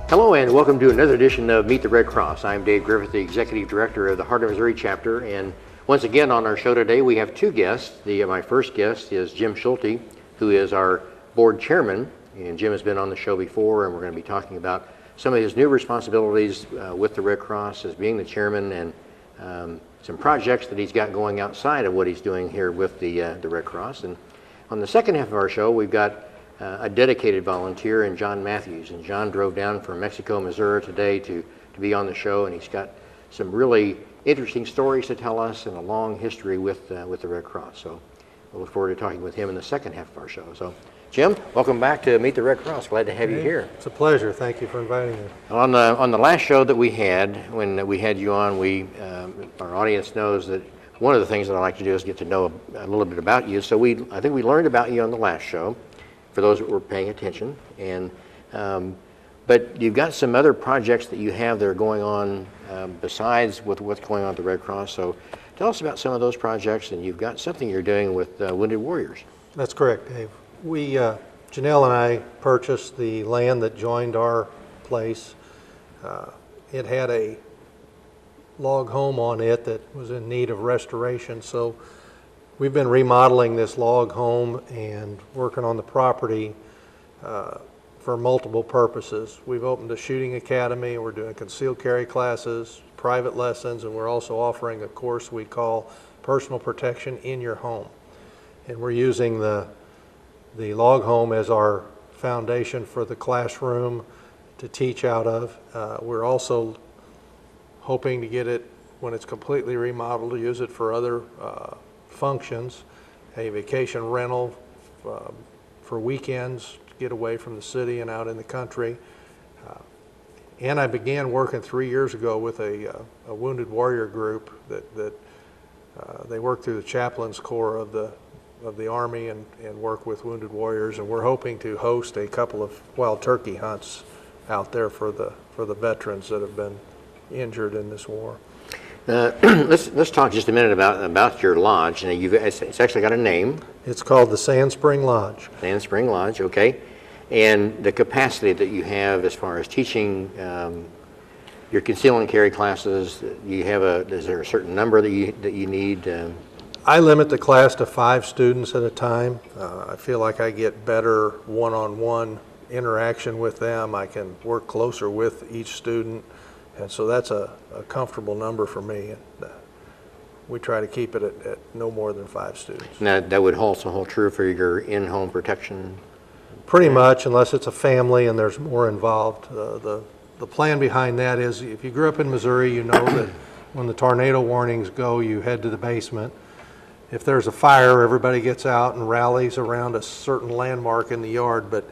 Hello and welcome to another edition of Meet the Red Cross. I'm Dave Griffith, the Executive Director of the Heart of Missouri chapter, and once again on our show today we have two guests. My first guest is Jim Schulte, who is our board chairman, and Jim has been on the show before, and we're going to be talking about some of his new responsibilities with the Red Cross as being the chairman, and some projects that he's got going outside of what he's doing here with the Red Cross. And on the second half of our show, we've got a dedicated volunteer in John Mathews, and John drove down from Mexico, Missouri today to be on the show, and he's got some really interesting stories to tell us and a long history with the Red Cross. So we'll look forward to talking with him in the second half of our show. So Jim, welcome back to Meet the Red Cross. Glad to have you here. It's a pleasure. Thank you for inviting me. On the last show that we had, when we had you on, our audience knows that one of the things that I like to do is get to know a little bit about you. So I think we learned about you on the last show, for those that were paying attention. And but you've got some other projects that you have that are going on besides with what's going on at the Red Cross. So tell us about some of those projects, and you've got something you're doing with Wounded Warriors. That's correct, Dave. Janelle and I purchased the land that joined our place. It had a log home on it that was in need of restoration, so we've been remodeling this log home and working on the property for multiple purposes. We've opened a shooting academy, we're doing concealed carry classes, private lessons, and we're also offering a course we call Personal Protection in Your Home. And we're using the log home as our foundation for the classroom to teach out of. We're also hoping to get it, when it's completely remodeled, to use it for other functions, a vacation rental for weekends to get away from the city and out in the country. And I began working 3 years ago with a Wounded Warrior group that they work through the Chaplains Corps of the Army and work with Wounded Warriors, and we're hoping to host a couple of wild turkey hunts out there for the veterans that have been injured in this war. Let's talk just a minute about your lodge. Now, it's actually got a name. It's called the Sand Spring Lodge. Sand Spring Lodge, okay. And the capacity that you have as far as teaching your conceal and carry classes, is there a certain number that you need? I limit the class to 5 students at a time. I feel like I get better one-on-one interaction with them. I can work closer with each student, and so that's a comfortable number for me. And we try to keep it at no more than 5 students. Now, that would also hold true for your in-home protection? Pretty much, unless it's a family and there's more involved. The plan behind that is, if you grew up in Missouri, you know that when the tornado warnings go, you head to the basement. If there's a fire, everybody gets out and rallies around a certain landmark in the yard. But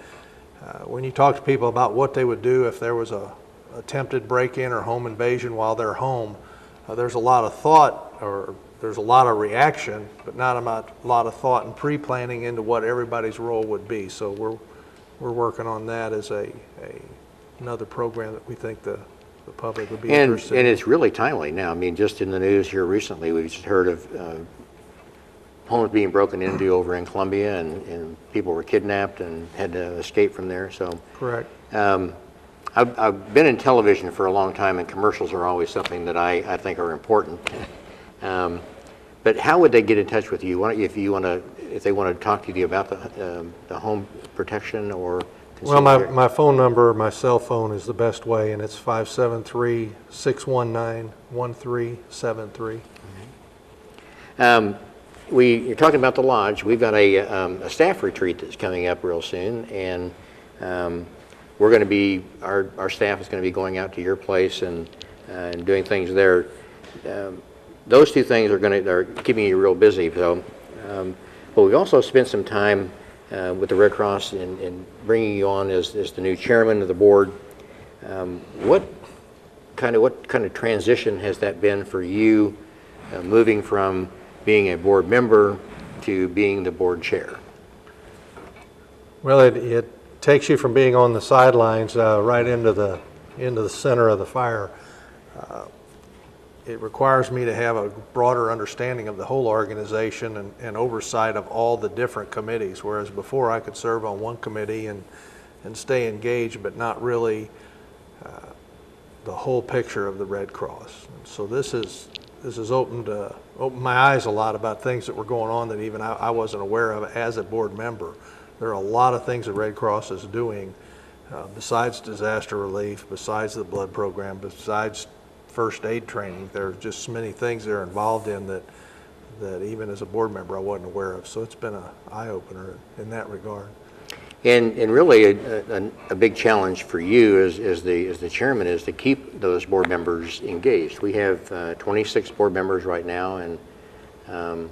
when you talk to people about what they would do if there was a attempted break-in or home invasion while they're home, there's a lot of thought, or there's a lot of reaction, but not a lot of thought and pre-planning into what everybody's role would be. So we're working on that as another program that we think the public would be interested in. And it's really timely now. I mean, just in the news here recently, we've just heard of homes being broken into over in Columbia, and people were kidnapped and had to escape from there. So correct. I've been in television for a long time, and commercials are always something that I think are important. But how would they get in touch with you if they want to talk to you about the home protection or? Well, my phone number, my cell phone, is the best way, and it's 573-619-1373. You're talking about the lodge. We've got a staff retreat that's coming up real soon, and we're going to be our staff is going to be going out to your place and doing things there. Those two things are keeping you real busy. So, but we've also spent some time with the Red Cross and bringing you on as the new chairman of the board. What kind of transition has that been for you, moving from being a board member to being the board chair? Well, it takes you from being on the sidelines right into the center of the fire. It requires me to have a broader understanding of the whole organization and oversight of all the different committees, whereas before I could serve on one committee and stay engaged but not really the whole picture of the Red Cross. And so this has opened my eyes a lot about things that were going on that even I wasn't aware of as a board member. There are a lot of things the Red Cross is doing besides disaster relief, besides the blood program, besides first aid training. There are just so many things they're involved in that even as a board member I wasn't aware of. So it's been an eye-opener in that regard. And really a big challenge for you as the chairman is to keep those board members engaged. We have 26 board members right now, and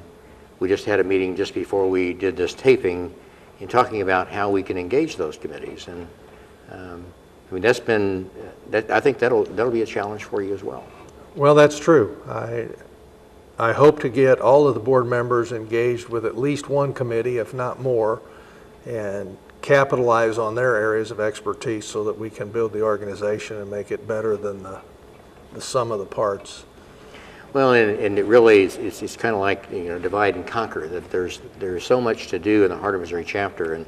we just had a meeting just before we did this taping in talking about how we can engage those committees. And I mean, I think that'll be a challenge for you as well. Well, that's true. I hope to get all of the board members engaged with at least one committee, if not more, and capitalize on their areas of expertise so that we can build the organization and make it better than the sum of the parts. Well, and it really it's kind of like, you know, divide and conquer. That there's so much to do in the Heart of Missouri chapter, and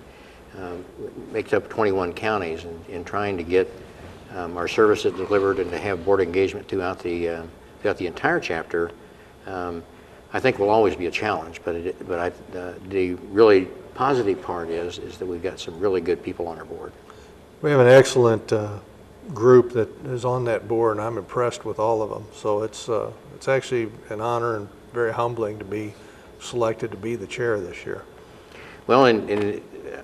it makes up 21 counties, and in trying to get our services delivered and to have board engagement throughout the entire chapter, I think will always be a challenge. But the really positive part is that we've got some really good people on our board. We have an excellent group that is on that board, and I'm impressed with all of them. So it's actually an honor and very humbling to be selected to be the chair this year. Well, and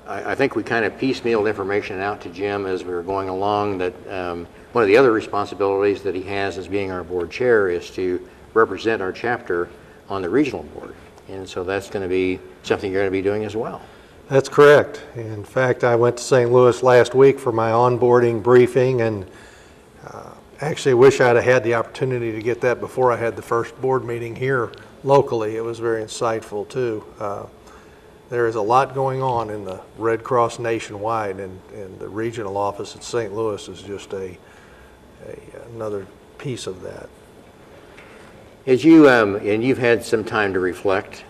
I think we kind of piecemealed information out to Jim as we were going along that one of the other responsibilities that he has as being our board chair is to represent our chapter on the regional board. And so that's going to be something you're going to be doing as well. That's correct. In fact, I went to St. Louis last week for my onboarding briefing, and actually wish I'd have had the opportunity to get that before I had the first board meeting here locally. It was very insightful too. There is a lot going on in the Red Cross nationwide, and the regional office at St. Louis is just another piece of that. As you and you've had some time to reflect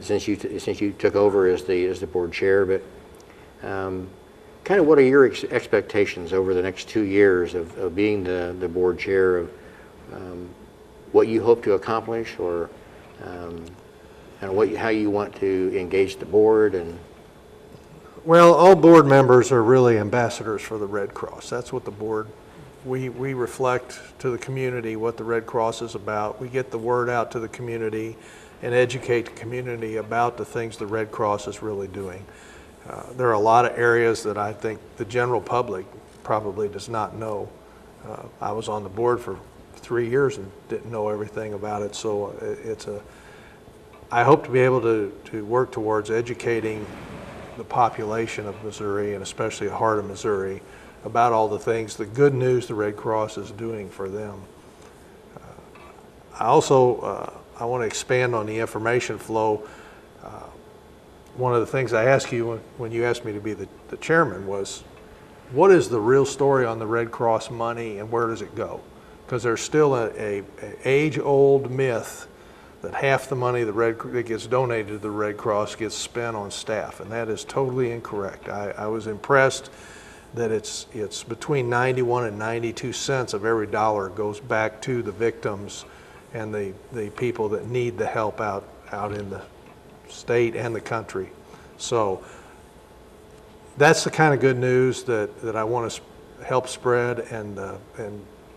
since you took over as the board chair, but kind of what are your expectations over the next 2 years of being the board chair, of what you hope to accomplish, or how you want to engage the board? And well, all board members are really ambassadors for the Red Cross. That's what the board. We reflect to the community what the Red Cross is about. We get the word out to the community and educate the community about the things the Red Cross is really doing. There are a lot of areas that I think the general public probably does not know. I was on the board for 3 years and didn't know everything about it, so I hope to be able to work towards educating the population of Missouri, and especially the heart of Missouri, about all the things, the good news the Red Cross is doing for them. I also I want to expand on the information flow. One of the things I asked you when you asked me to be the chairman was, what is the real story on the Red Cross money and where does it go? Because there's still a age-old myth that half the money that gets donated to the Red Cross gets spent on staff, and that is totally incorrect. I was impressed that it's between 91 and 92 cents of every dollar goes back to the victims and the people that need the help out in the state and the country. So that's the kind of good news that I want to help spread and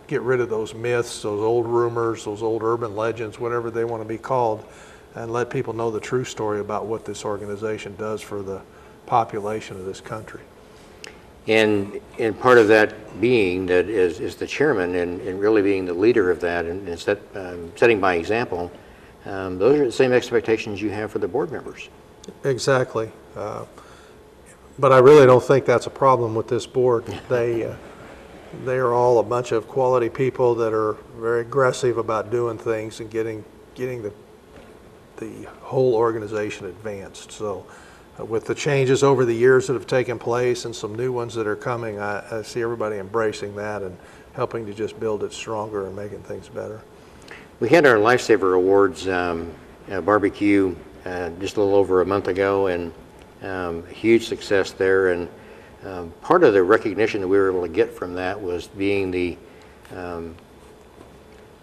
get rid of those myths, those old rumors, those old urban legends, whatever they want to be called, and let people know the true story about what this organization does for the population of this country. And part of that being that is the chairman and really being the leader of that and setting by example. Those are the same expectations you have for the board members. Exactly. But I really don't think that's a problem with this board. They are all a bunch of quality people that are very aggressive about doing things and getting the whole organization advanced. So with the changes over the years that have taken place and some new ones that are coming, I see everybody embracing that and helping to just build it stronger and making things better. We had our Lifesaver Awards barbecue just a little over a month ago, and a huge success there. And Part of the recognition that we were able to get from that was being the, I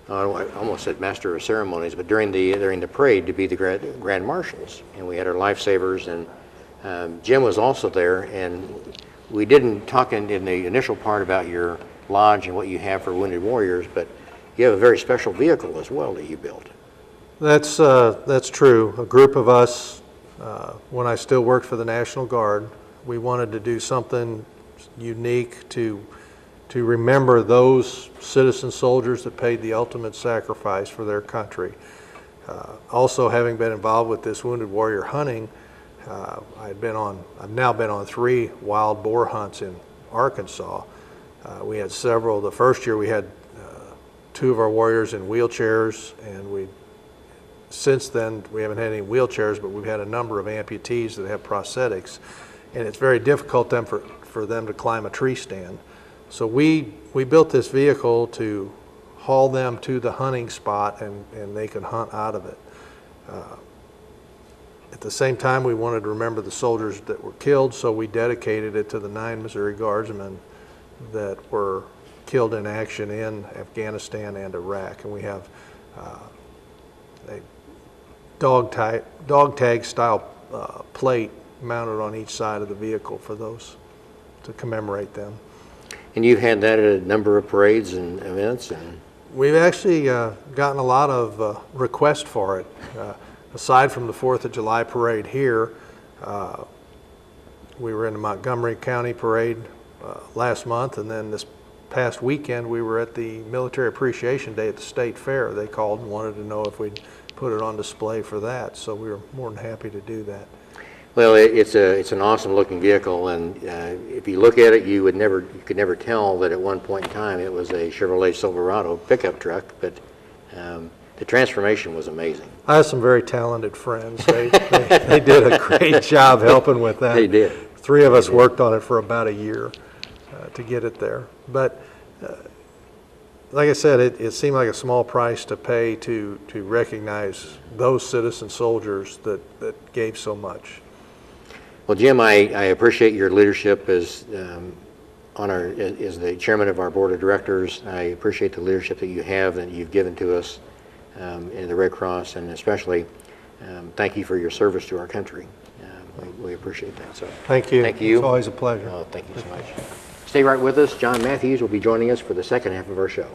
almost said master of ceremonies, but during the parade to be the grand marshals, and we had our lifesavers, and Jim was also there, and we didn't talk in the initial part about your lodge and what you have for wounded warriors, but you have a very special vehicle as well that you built. That's true. A group of us, when I still worked for the National Guard, we wanted to do something unique to remember those citizen soldiers that paid the ultimate sacrifice for their country. Also, having been involved with this wounded warrior hunting, I've now been on 3 wild boar hunts in Arkansas. We had several. The first year we had 2 of our warriors in wheelchairs, and since then we haven't had any wheelchairs, but we've had a number of amputees that have prosthetics, and it's very difficult for them to climb a tree stand. So we built this vehicle to haul them to the hunting spot, and they could hunt out of it. At the same time, we wanted to remember the soldiers that were killed, so we dedicated it to the 9 Missouri Guardsmen that were killed in action in Afghanistan and Iraq. And we have a dog tag style plate mounted on each side of the vehicle for those, to commemorate them. And you've had that at a number of parades and events? We've actually gotten a lot of requests for it. Aside from the 4th of July parade here, we were in the Montgomery County parade last month, and then this past weekend we were at the Military Appreciation Day at the State Fair. They called and wanted to know if we'd put it on display for that, so we were more than happy to do that. Well, it's an awesome looking vehicle, and if you look at it, you could never tell that at one point in time it was a Chevrolet Silverado pickup truck, but the transformation was amazing. I have some very talented friends. They did a great job helping with that. They did. 3 of us worked on it for about a year to get it there. But like I said, it seemed like a small price to pay to recognize those citizen soldiers that gave so much. Well, Jim, I appreciate your leadership as the chairman of our board of directors. I appreciate the leadership that you have, that you've given to us in the Red Cross, and especially thank you for your service to our country. We appreciate that. So thank you. Thank you. It's always a pleasure. Oh, thank you so much. Stay right with us. John Mathews will be joining us for the second half of our show.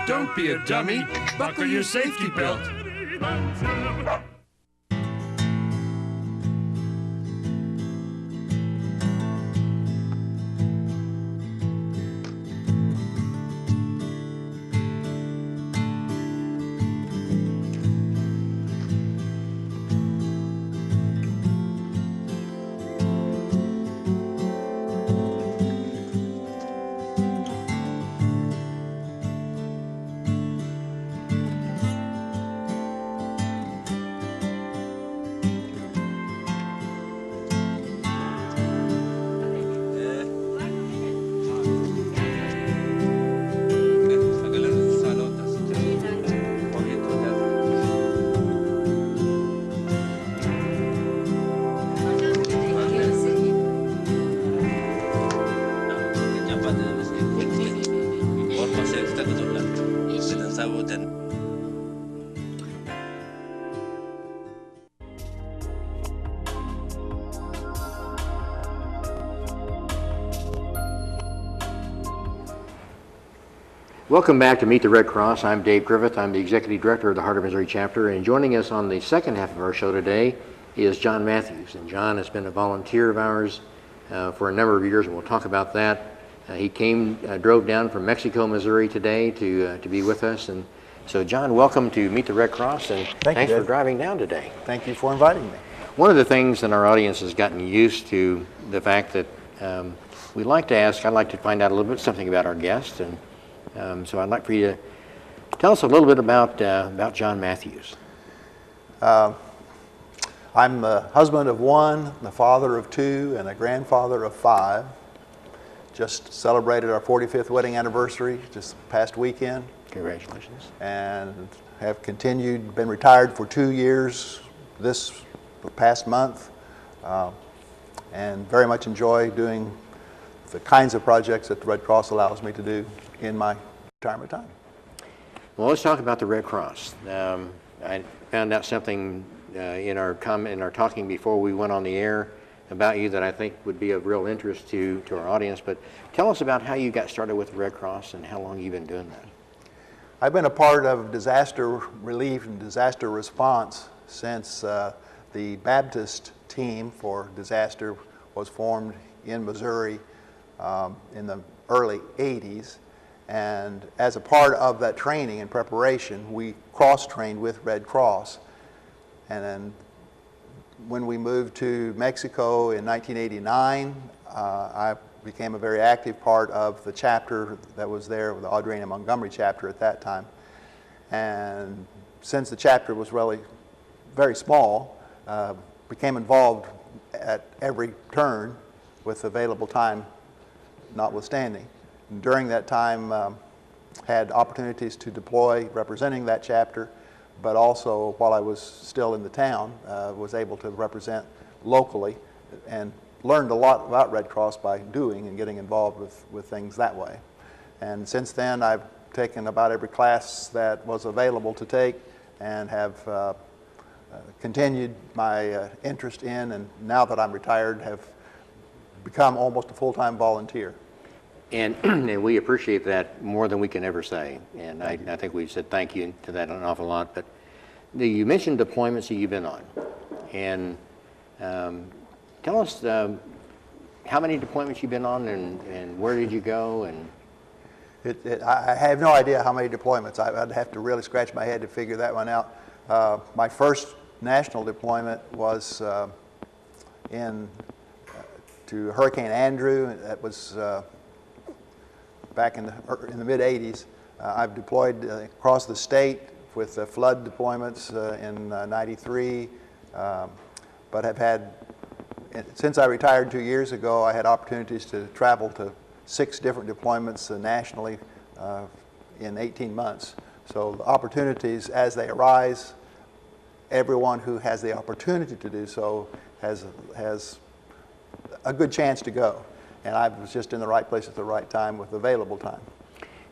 Don't be a dummy. Buckle your safety belt. Welcome back to Meet the Red Cross. I'm Dave Griffith. I'm the Executive Director of the Heart of Missouri Chapter, and joining us on the second half of our show today is John Mathews. And John has been a volunteer of ours for a number of years, and we'll talk about that. He drove down from Mexico, Missouri today to be with us. And So John, welcome to Meet the Red Cross, and Thank you, thanks for Dave. driving down today. Thank you for inviting me. One of the things in our audience has gotten used to the fact that I'd like to find out a little bit something about our guest, and so I'd like for you to tell us a little bit about John Mathews. I'm the husband of one, the father of two, and a grandfather of five. Just celebrated our 45th wedding anniversary just past weekend. Congratulations. And have continued, been retired for 2 years this past month, and very much enjoy doing the kinds of projects that the Red Cross allows me to do in my retirement time. Well, let's talk about the Red Cross. I found out something in our talking before we went on the air about you that I think would be of real interest to our audience. But tell us about how you got started with the Red Cross and how long you've been doing that. I've been a part of disaster relief and disaster response since the Baptist team for disaster was formed in Missouri in the early 80s. And as a part of that training and preparation, we cross-trained with Red Cross. And then when we moved to Mexico in 1989, I became a very active part of the chapter that was there, the Adriana Montgomery chapter at that time. And since the chapter was really very small, became involved at every turn with available time notwithstanding. And during that time, had opportunities to deploy representing that chapter, but also while I was still in the town, was able to represent locally and learned a lot about Red Cross by doing and getting involved with things that way. And since then, I've taken about every class that was available to take and have continued my interest in, and now that I'm retired, have become almost a full-time volunteer. And, and we appreciate that more than we can ever say. And I think we've said thank you to that an awful lot. But you mentioned deployments that you've been on. And tell us how many deployments you've been on and where did you go? And I have no idea how many deployments. I'd have to really scratch my head to figure that one out. My first national deployment was to Hurricane Andrew. That was back in the mid-'80s. I've deployed across the state with flood deployments in '93, but have had, since I retired 2 years ago, I had opportunities to travel to 6 different deployments nationally in 18 months. So the opportunities as they arise, everyone who has the opportunity to do so has a good chance to go. And I was just in the right place at the right time with available time.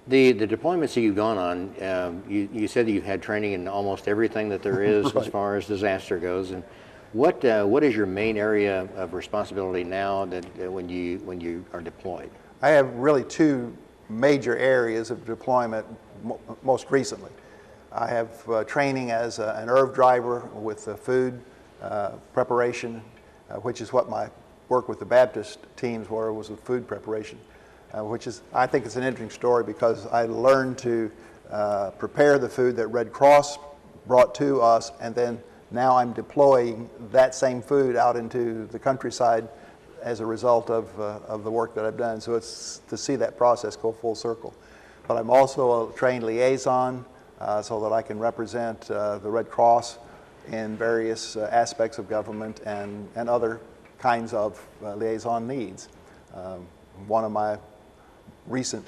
The deployments that you've gone on, you said that you've had training in almost everything that there is Right. as far as disaster goes. And what is your main area of responsibility now that when you are deployed? I have really 2 major areas of deployment most recently. I have training as an ERV driver with food preparation, which is what my work with the Baptist teams was with food preparation, which is, I think it's an interesting story because I learned to prepare the food that Red Cross brought to us, and then now I'm deploying that same food out into the countryside as a result of the work that I've done. So it's to see that process go full circle. But I'm also a trained liaison so that I can represent the Red Cross in various aspects of government and other kinds of liaison needs. One of my recent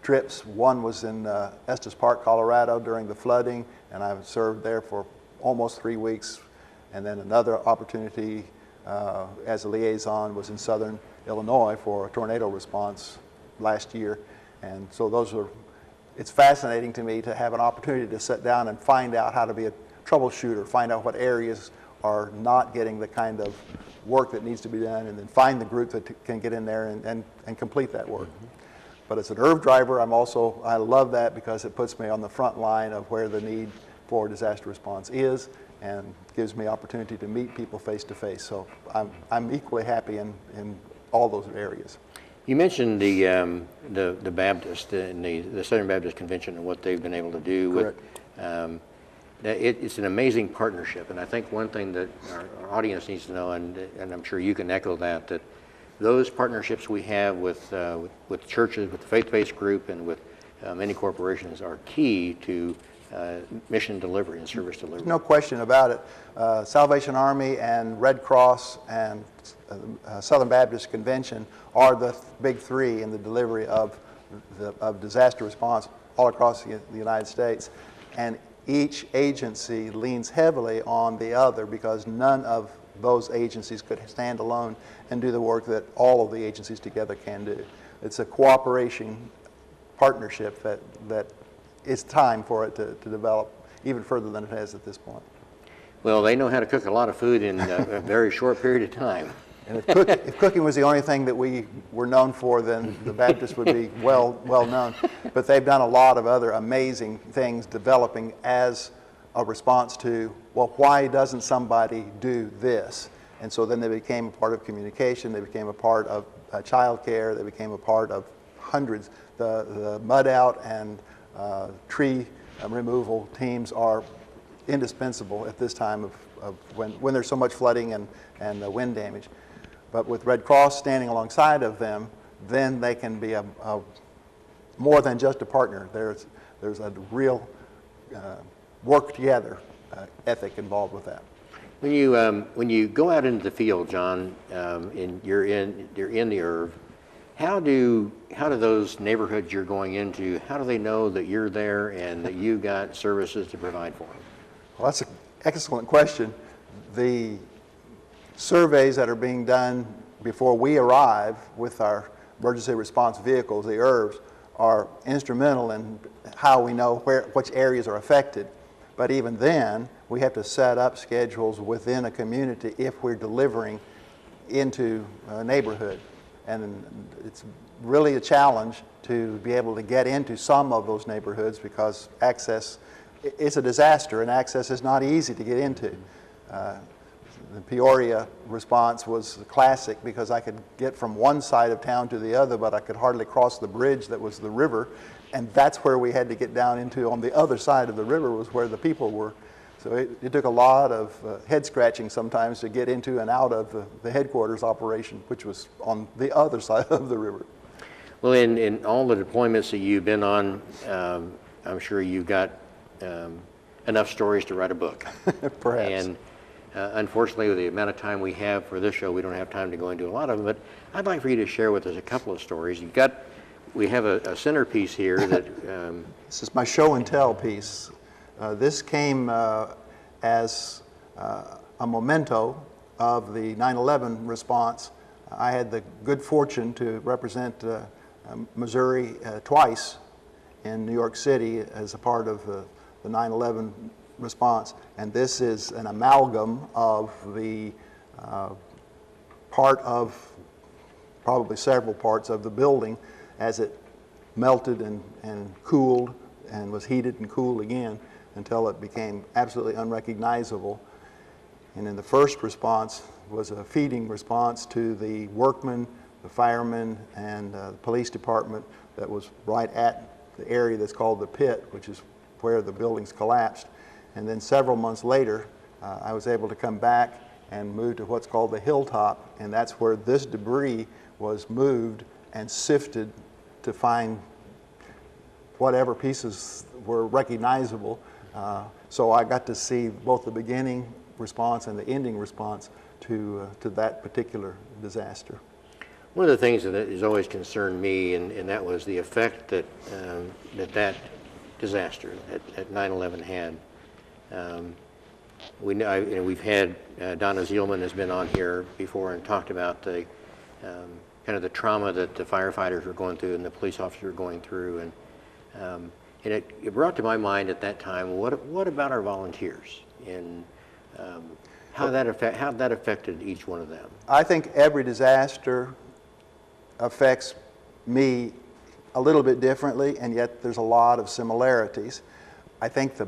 trips, one was in Estes Park, Colorado during the flooding, and I served there for almost 3 weeks. And then another opportunity as a liaison was in southern Illinois for a tornado response last year. And so it's fascinating to me to have an opportunity to sit down and find out how to be a troubleshooter, find out what areas are not getting the kind of work that needs to be done, and then find the group that can get in there and complete that work. Mm-hmm. But as an ERV driver, I love that because it puts me on the front line of where the need for disaster response is and gives me opportunity to meet people face to face. So I'm equally happy in all those areas. You mentioned the Baptist and the Southern Baptist Convention and what they've been able to do. Correct. It's an amazing partnership, and I think one thing that our audience needs to know, and I'm sure you can echo that those partnerships we have with churches, with the faith-based group, and with many corporations are key to mission delivery and service delivery. No question about it. Salvation Army and Red Cross and Southern Baptist Convention are the big three in the delivery of disaster response all across the United States. And each agency leans heavily on the other because none of those agencies could stand alone and do the work that all of the agencies together can do. It's a cooperation partnership that it's time for it to develop even further than it has at this point. Well, they know how to cook a lot of food in a very short period of time. And if cooking was the only thing that we were known for, then the Baptists would be well known. But they've done a lot of other amazing things developing as a response to, well, why doesn't somebody do this? And so then they became a part of communication, they became a part of child care, they became a part of hundreds. The mud out and tree removal teams are indispensable at this time of when there's so much flooding and wind damage. But with Red Cross standing alongside of them, then they can be a more than just a partner. There's a real work together ethic involved with that. When you go out into the field, John, and you're in the IRV, how do those neighborhoods you're going into, how do they know that you're there and that you got services to provide for them? Well, that's an excellent question. The surveys that are being done before we arrive with our emergency response vehicles, the IRVs, are instrumental in how we know which areas are affected. But even then, we have to set up schedules within a community if we're delivering into a neighborhood. And it's really a challenge to be able to get into some of those neighborhoods because access, it's a disaster and access is not easy to get into. The Peoria response was classic because I could get from one side of town to the other, but I could hardly cross the bridge that was the river. And that's where we had to get down into, on the other side of the river was where the people were. So it took a lot of head scratching sometimes to get into and out of the headquarters operation, which was on the other side of the river. Well, in all the deployments that you've been on, I'm sure you've got enough stories to write a book. Perhaps. And unfortunately, with the amount of time we have for this show, we don't have time to go into a lot of them, but I'd like for you to share with us a couple of stories. We have a centerpiece here that... This is my show and tell piece. This came as a memento of the 9/11 response. I had the good fortune to represent Missouri twice in New York City as a part of the 9/11 response, and this is an amalgam of the part of probably several parts of the building as it melted and cooled and was heated and cooled again until it became absolutely unrecognizable. And in the first response was a feeding response to the workmen, the firemen, and the police department that was right at the area that's called the pit, which is where the buildings collapsed. And then several months later, I was able to come back and move to what's called the hilltop, and that's where this debris was moved and sifted to find whatever pieces were recognizable. So I got to see both the beginning response and the ending response to that particular disaster. One of the things that has always concerned me, and that was the effect that that disaster at 9/11 had. We've had Donna Zielman has been on here before and talked about the kind of the trauma that the firefighters were going through and the police officers were going through, and it brought to my mind at that time, what about our volunteers and how that affected each one of them? I think every disaster affects me a little bit differently, and yet there's a lot of similarities. I think the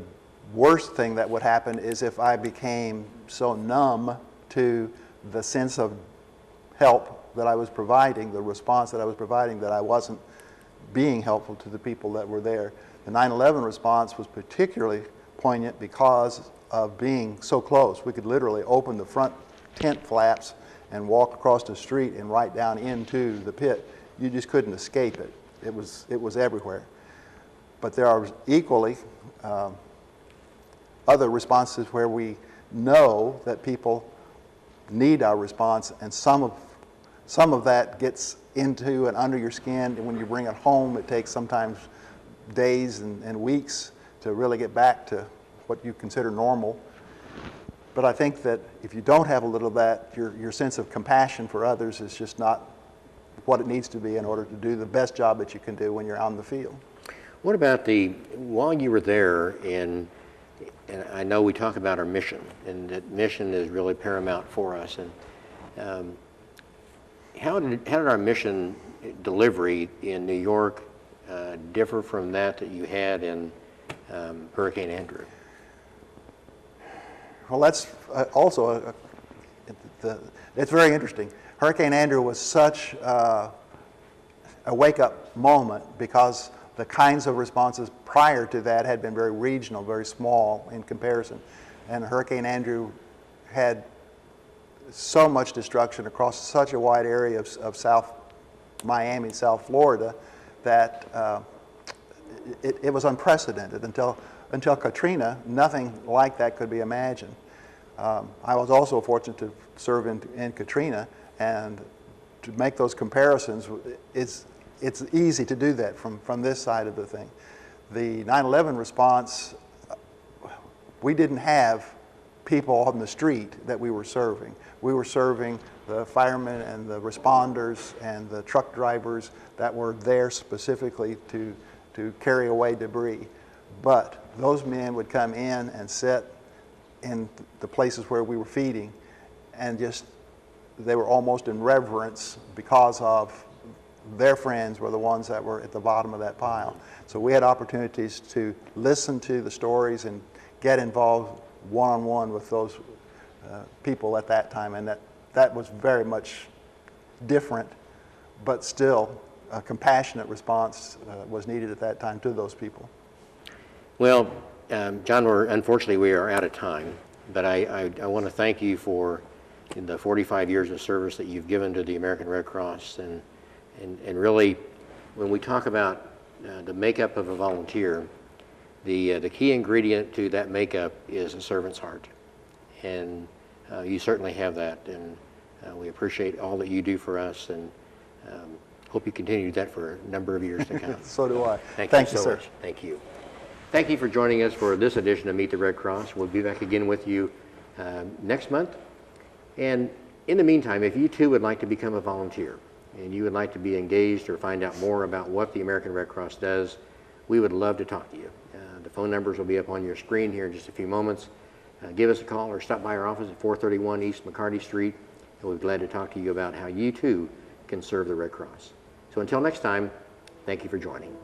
worst thing that would happen is if I became so numb to the sense of help that I was providing, the response that I was providing, that I wasn't being helpful to the people that were there. The 9/11 response was particularly poignant because of being so close. We could literally open the front tent flaps and walk across the street and right down into the pit. You just couldn't escape it. It was everywhere. But there are equally other responses where we know that people need our response, and some of that gets into and under your skin, and when you bring it home, it takes sometimes days and weeks to really get back to what you consider normal. But I think that if you don't have a little of that, your sense of compassion for others is just not what it needs to be in order to do the best job that you can do when you're out in the field. What about while you were there, and I know we talk about our mission, and that mission is really paramount for us, and how did our mission delivery in New York differ from that you had in Hurricane Andrew? Well, that's also it's very interesting. Hurricane Andrew was such a wake-up moment because the kinds of responses prior to that had been very regional, very small in comparison. And Hurricane Andrew had so much destruction across such a wide area of South Miami, South Florida, that it was unprecedented. Until Katrina, nothing like that could be imagined. I was also fortunate to serve in Katrina, and to make those comparisons, it's easy to do that from this side of the thing. The 9/11 response, we didn't have people on the street that we were serving. We were serving the firemen and the responders and the truck drivers that were there specifically to carry away debris. But those men would come in and sit in the places where we were feeding, and they were almost in reverence because of their friends were the ones that were at the bottom of that pile. So we had opportunities to listen to the stories and get involved one-on-one with those people at that time, and that was very much different, but still a compassionate response was needed at that time to those people. Well, John, unfortunately we are out of time, but I want to thank you for the 45 years of service that you've given to the American Red Cross, and really, when we talk about the makeup of a volunteer, the key ingredient to that makeup is a servant's heart, and you certainly have that, and we appreciate all that you do for us, and hope you continue that for a number of years to come. So do I. Thank you so sir. much. Thank you. Thank you for joining us for this edition of Meet the Red Cross. We'll be back again with you next month. And in the meantime, if you too would like to become a volunteer and you would like to be engaged or find out more about what the American Red Cross does, we would love to talk to you. The phone numbers will be up on your screen here in just a few moments. Give us a call or stop by our office at 431 East McCarty Street, and we'll be glad to talk to you about how you too can serve the Red Cross. So until next time, thank you for joining.